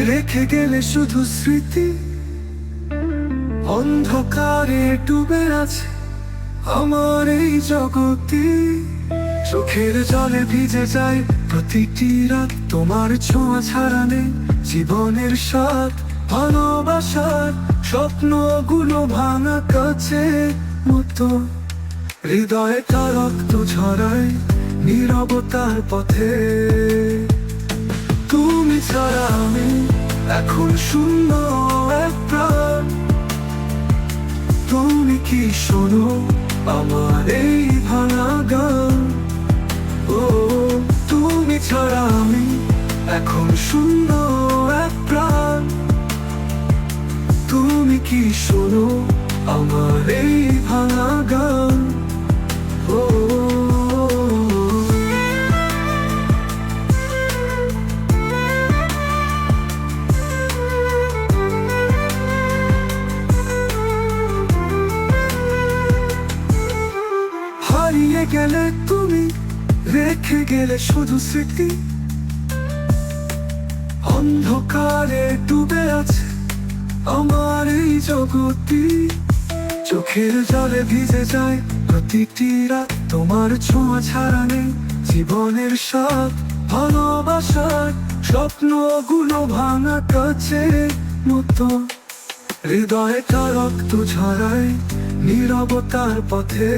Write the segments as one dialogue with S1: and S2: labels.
S1: রেখে গেলে শুধু স্মৃতি, অন্ধকারে ডুবে আছে আমার এই জগতি। চোখের জলে ভিজে যায় প্রতিটি রাত, তোমার ছোঁয়া ছাড়া নেই জীবনের স্বাদ। ভালোবাসার স্বপ্নগুলো ভাঙা কাচের মতো, হৃদয়টা রক্ত ঝরায় নীরবতার পথে। তুমি ছাড়া আমি এখন শূন্য এক প্রাণ। তুমি কি শোনো আমার এই ভাঙা গান? ও তুমি ছাড়া আমি এখন শূন্য এক প্রাণ। তুমি কি শোনো আমার এই ভাঙা গান? ও হারিয়ে গেলে তুমি, রেখে গেলে শুধু স্মৃতি, অন্ধকারে ডুবে আছে আমার এই জগতি। চোখের জলে ভিজে যায় প্রতিটি রাত, তোমার ছোঁয়া ছাড়া নেই জীবনের স্বাদ। ভালোবাসার স্বপ্নগুলো ভাঙা কাচের মতো, হৃদয়টা রক্ত ঝরায় নীরবতার পথে।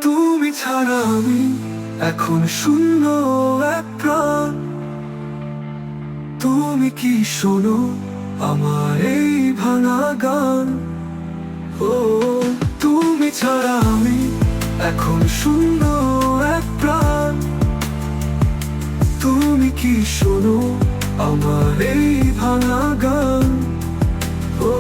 S1: তুমি ছাড়া আমি এখন শূন্য এক প্রাণ। তুমি কি শোনো আমার এই ভাঙা গান? ও তুমি ছাড়া আমি এখন শূন্য এক প্রাণ। তুমি কি শোনো আমার এই ভাঙা গান? ও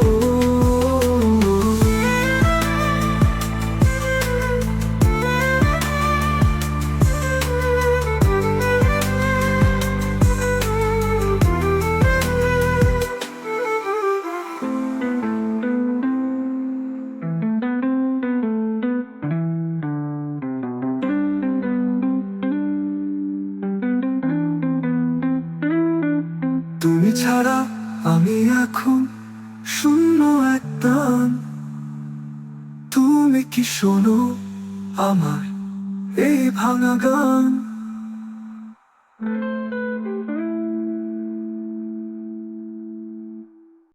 S1: তুমি ছাড়া আমি এখন শূন্য এক প্রাণ। তুমি কি শোনো আমার এই ভাঙা গান?